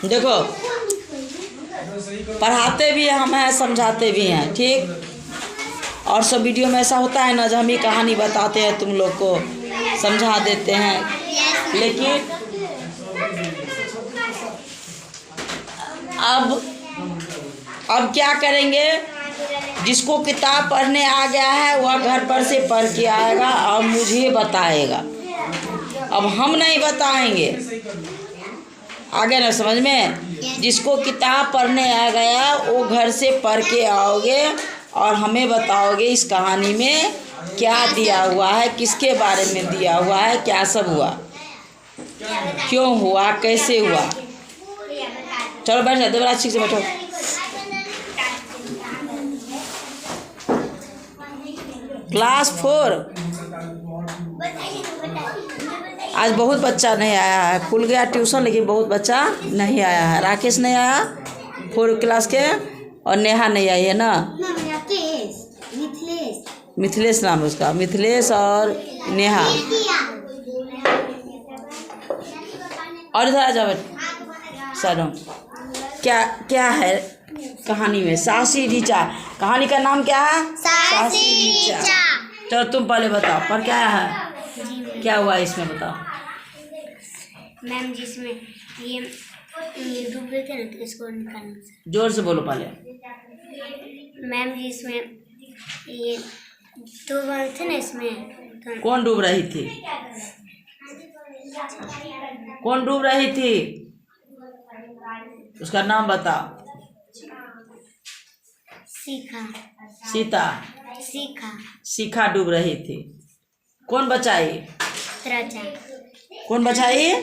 देखो, पढ़ाते भी हम हैं, समझाते भी हैं, ठीक। और सब वीडियो में ऐसा होता है ना, जब हम ही कहानी बताते हैं तुम लोग को, समझा देते हैं, लेकिन अब क्या करेंगे? जिसको किताब पढ़ने आ गया है वह घर पर से पढ़ के आएगा और मुझे बताएगा। अब हम नहीं बताएंगे, आगे ना समझ में। जिसको किताब पढ़ने आ गया वो घर से पढ़ के आओगे और हमें बताओगे इस कहानी में क्या दिया हुआ है, किसके बारे में दिया हुआ है, क्या सब हुआ, क्यों हुआ, कैसे हुआ। चलो बैठ जाओ, देवराज ठीक से बैठो। क्लास 4 आज बहुत बच्चा नहीं आया है, खुल गया ट्यूशन लेकिन बहुत बच्चा नहीं आया है। राकेश नहीं आया 4 क्लास के, और नेहा नहीं आई है ना। मिथिलेश नाम है उसका, मिथिलेश और नेहा। और इधर आ जाओ सर। क्या क्या है कहानी में? सासी ऋचा। कहानी का नाम क्या है? सासी ऋचा। चलो तुम पहले बताओ, पर क्या है, क्या हुआ इसमें बताओ। मैम जिसमें ये डूब रहे थे ना, तो इसको निकालना। जोर से बोलो पहले। मैम जिसमें ये डूब रहे थे ना, इसमें तो कौन डूब रही थी? कौन डूब रही थी? उसका नाम बताओ। सीखा। सीता। सीखा। सीखा डूब रही थी। कौन बचाई? त्रचा। कौन बचाई?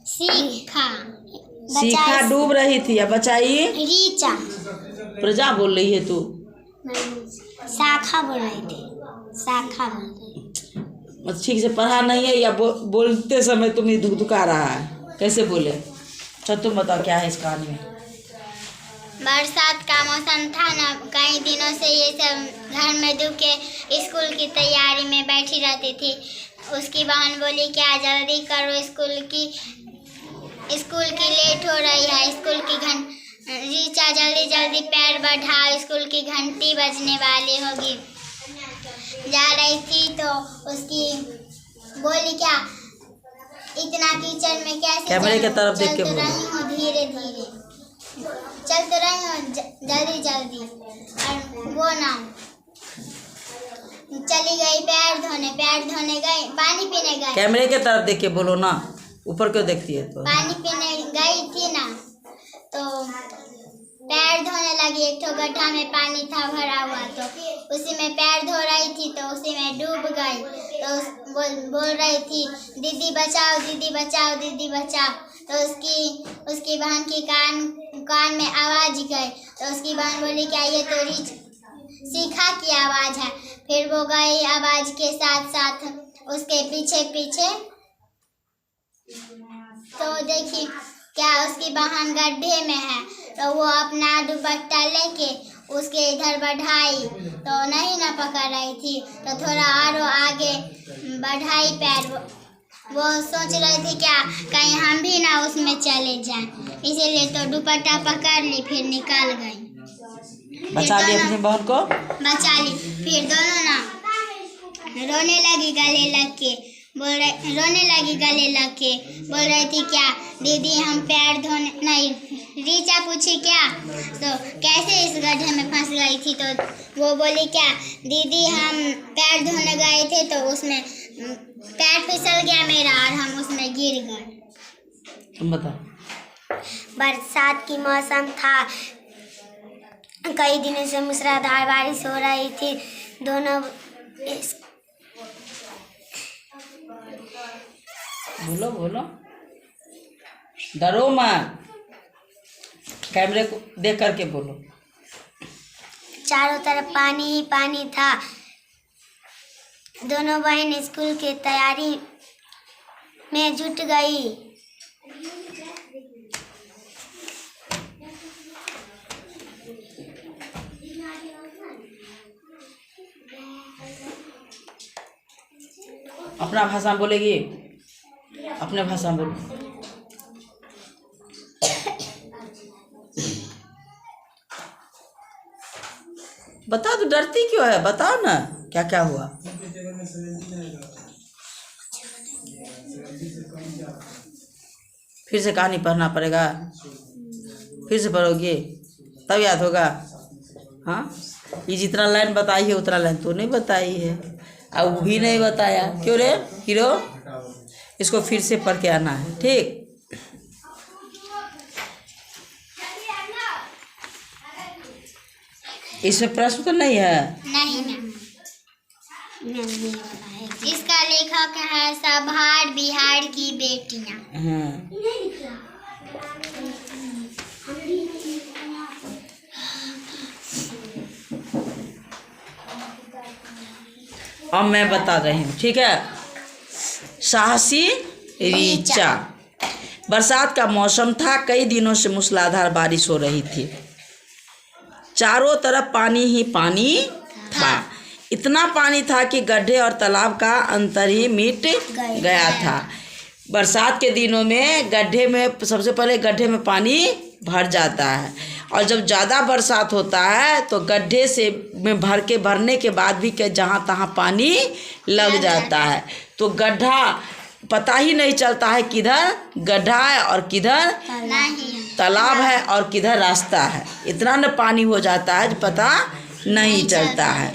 सीखा। सीखा डूब रही थी या बचाई? रीचा। प्रजा बोल रही है तू। शाखा बोल रही थी। शाखा बोल रही। ठीक से पढ़ा नहीं है या बोलते समय तुम धुकधुका रहा है, कैसे बोले? चल तुम बताओ क्या है इस कहानी में। बरसात का मौसम था ना, कई दिनों से ये सब घर में डूब के स्कूल की तैयारी में बैठी रहती थी। उसकी बहन बोली क्या जल्दी करो, स्कूल की लेट हो रही है। स्कूल की रीचा जल्दी जल्दी पैर बढ़ाओ, स्कूल की घंटी बजने वाली होगी। जा रही थी तो उसकी बोली क्या इतना कीचड़ में कैसे कैमरे की तरफ देख के चलते रही हो, धीरे धीरे चलते रही हो, जल्दी जल्दी। और वो ना चली गई पैर धोने गई, पानी पीने गई। कैमरे के तरफ देख के बोलो ना, ऊपर क्यों देखती है? तो पानी पीने गई थी ना, तो पैर धोने लगी। एक तो गड्ढा में पानी था भरा हुआ, तो उसी में पैर धो रही थी, तो उसी में डूब गई। तो बोल रही थी दीदी बचाओ, दीदी बचाओ, दीदी बचाओ। तो उसकी बहन की कान में आवाज़ गई। तो उसकी बहन बोली क्या ये तो सीखा की आवाज़ है। फिर वो गई आवाज़ के साथ साथ उसके पीछे पीछे। तो देखी क्या उसकी बहन गड्ढे में है, तो वो अपना दुपट्टा लेके उसके इधर बढ़ाई, तो नहीं ना पकड़ रही थी, तो थोड़ा और आगे बढ़ाई पैर। वो सोच रही थी क्या कहीं हम भी ना उसमें चले जाएं, इसीलिए तो दुपट्टा पकड़ ली, फिर निकाल गई। बचा ली अपनी बहन को, बचा ली। फिर दोनों ना रोने लगी गले लग के, बोल रही थी क्या दीदी हम पैर धोने नहीं। रीचा पूछी क्या तो कैसे इस गड्ढे में फंस गई थी, तो वो बोली क्या दीदी हम पैर धोने गए थे, तो उसमें पैर फिसल गया मेरा और हम उसमें गिर गए। तुम बताओ। बरसात की मौसम था, कई दिनों से मूसलाधार बारिश हो रही थी। दोनों बोलो बोलो, डरो मत, कैमरे को देख करके बोलो। चारों तरफ पानी ही पानी था। दोनों बहन स्कूल की तैयारी में जुट गई। अपना भाषा बोलेगी, अपने भाषा बोलो। बता तो, डरती क्यों है? बताओ ना क्या क्या हुआ। फिर से कहानी पढ़ना पड़ेगा, फिर से पढ़ोगे तब याद होगा। हाँ, ये जितना लाइन बताई है उतना लाइन तो नहीं बताई है, अब वो भी नहीं बताया। क्यों रे हीरो? इसको फिर से पढ़ के आना है, ठीक। इसमें प्रश्न तो नहीं है? नहीं मैम, इसका लेखक है सभार बिहार की बेटियां। हाँ। अब मैं बता रही हूँ, ठीक है। साहसी रीचा। बरसात का मौसम था, कई दिनों से मूसलाधार बारिश हो रही थी, चारों तरफ पानी ही पानी था। इतना पानी था कि गड्ढे और तालाब का अंतर ही मिट गया था। बरसात के दिनों में गड्ढे में, सबसे पहले गड्ढे में पानी भर जाता है, और जब ज़्यादा बरसात होता है तो गड्ढे से में भरने के बाद भी जहाँ तहाँ पानी लग जाता है, तो गड्ढा पता ही नहीं चलता है किधर गड्ढा है और किधर तालाब है और किधर रास्ता है। इतना न पानी हो जाता है पता नहीं चलता है।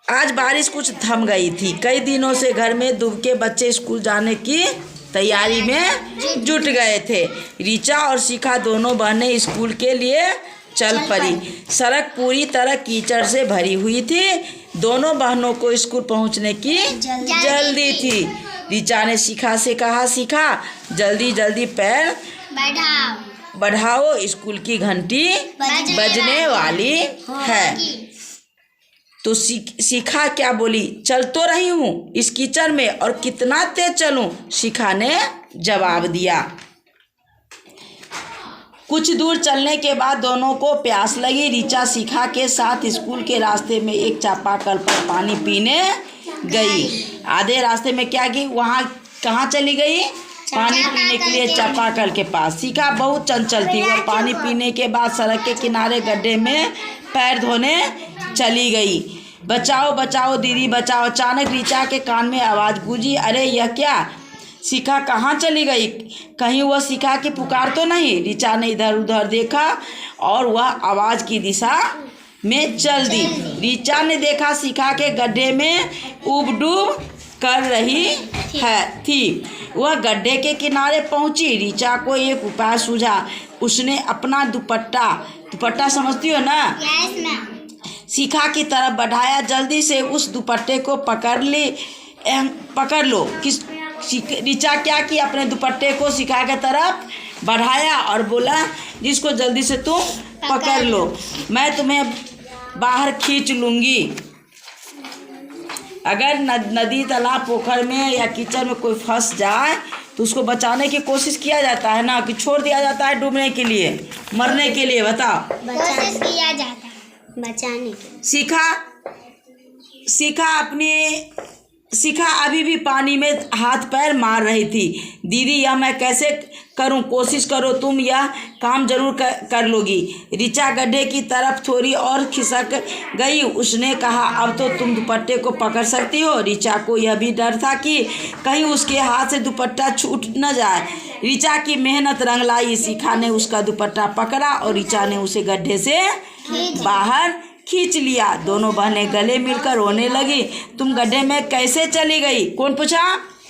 आज बारिश कुछ थम गई थी। कई दिनों से घर में दुबके बच्चे स्कूल जाने की तैयारी में जुट गए थे। रीचा और शिखा दोनों बहनें स्कूल के लिए चल पड़ी। सड़क पूरी तरह कीचड़ से भरी हुई थी। दोनों बहनों को स्कूल पहुंचने की जल्दी थी। रीचा ने शिखा से कहा, शिखा जल्दी जल्दी पैर बढ़ाओ, स्कूल की घंटी बजने वाली है। तो शिखा क्या बोली, चल तो रही हूँ इस कीचड़ में, और कितना तेज चलूं? शिखा ने जवाब दिया। कुछ दूर चलने के बाद दोनों को प्यास लगी। रीचा शिखा के साथ स्कूल के रास्ते में एक चापाकल पर पानी पीने गई। आधे रास्ते में क्या की, वहाँ कहाँ चली गई? पानी पीने के लिए चापाकल के पास। शिखा बहुत चंचल थी। वह पानी पीने के बाद सड़क के किनारे गड्ढे में पैर धोने चली गई। बचाओ बचाओ दीदी बचाओ। अचानक रीचा के कान में आवाज़ गूंजी, अरे यह क्या? शिखा कहाँ चली गई? कहीं वह शिखा की पुकार तो नहीं? रीचा ने इधर उधर देखा और वह आवाज़ की दिशा में चल दी। रीचा ने देखा शिखा के गड्ढे में उब डूब कर रही थी। वह गड्ढे के किनारे पहुंची। रीचा को एक उपाय सूझा। उसने अपना दुपट्टा समझती हो ना? Yes ma'am. शिखा की तरफ बढ़ाया। जल्दी से उस दुपट्टे को पकड़ लो। रीचा क्या की, अपने दुपट्टे को शिखा की तरफ बढ़ाया और बोला, जिसको जल्दी से तुम पकड़ लो, मैं तुम्हें बाहर खींच लूँगी। अगर नदी तालाब पोखर में या कीचड़ में कोई फंस जाए तो उसको बचाने की कोशिश किया जाता है ना, कि छोड़ दिया जाता है डूबने के लिए, मरने के लिए? बताओ। कोशिश किया जाता है बचाने की। शिखा अभी भी पानी में हाथ पैर मार रही थी। दीदी यह मैं कैसे करूं? कोशिश करो, तुम यह काम जरूर कर लोगी। रीचा गड्ढे की तरफ थोड़ी और खिसक गई। उसने कहा, अब तो तुम दुपट्टे को पकड़ सकती हो। रीचा को यह भी डर था कि कहीं उसके हाथ से दुपट्टा छूट न जाए। रीचा की मेहनत रंग लाई। शिखा ने उसका दुपट्टा पकड़ा और रीचा ने उसे गड्ढे से बाहर खींच लिया। दोनों बहनें गले मिलकर रोने लगी। तुम गड्ढे में कैसे चली गई? कौन पूछा?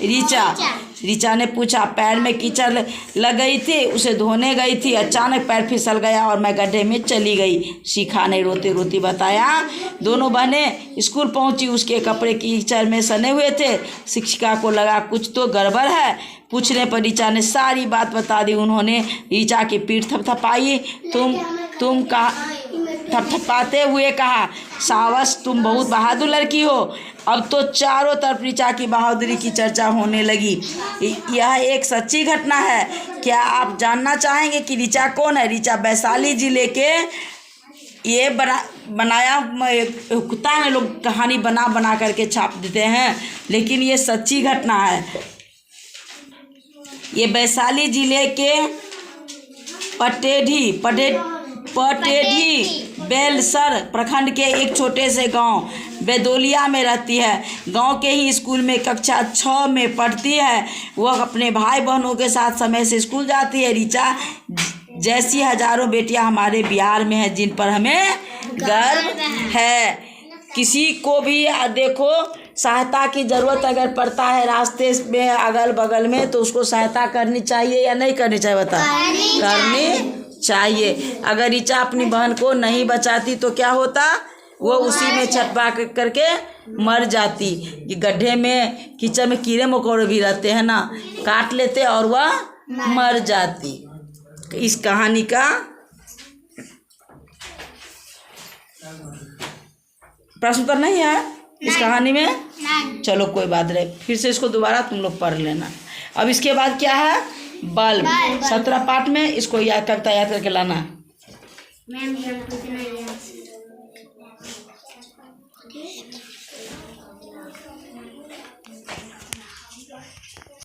रीचा ने पूछा। पैर में कीचड़ लग गई थी, उसे धोने गई थी। अचानक पैर फिसल गया और मैं गड्ढे में चली गई, शिखा ने रोते रोते बताया। दोनों बहनें स्कूल पहुंची। उसके कपड़े कीचड़ में सने हुए थे। शिक्षिका को लगा कुछ तो गड़बड़ है। पूछने पर रीचा ने सारी बात बता दी। उन्होंने रीचा की पीठ थपथपाई। तुम थपथपाते हुए कहा, शाबाश तुम बहुत बहादुर लड़की हो। अब तो चारों तरफ रीचा की बहादुरी की चर्चा होने लगी। यह एक सच्ची घटना है। क्या आप जानना चाहेंगे कि रीचा कौन है? रीचा वैशाली जिले के ये बनाया कुत्ता है, लोग कहानी बना करके छाप देते हैं, लेकिन ये सच्ची घटना है। ये वैशाली जिले के पटेढ़ी बेलसर प्रखंड के एक छोटे से गांव बेदोलिया में रहती है। गांव के ही स्कूल में कक्षा 6 में पढ़ती है। वह अपने भाई बहनों के साथ समय से स्कूल जाती है। ऋचा जैसी हजारों बेटियां हमारे बिहार में हैं जिन पर हमें गर्व है। किसी को भी देखो सहायता की ज़रूरत अगर पड़ता है रास्ते में अगल बगल में तो उसको सहायता करनी चाहिए या नहीं करनी चाहिए? बता। करनी चाहिए। अगर ऋचा अपनी बहन को नहीं बचाती तो क्या होता? वो उसी में छटपा करके मर जाती। कि गड्ढे में कीचड़ में कीड़े मकोड़े भी रहते हैं ना, काट लेते और वह मर जाती। इस कहानी का प्रश्न उत्तर नहीं है इस कहानी में? नहीं। चलो कोई बात नहीं, फिर से इसको दोबारा तुम लोग पढ़ लेना। अब इसके बाद क्या है? बल्ब। 17 पाठ में इसको याद करके लाना। मैम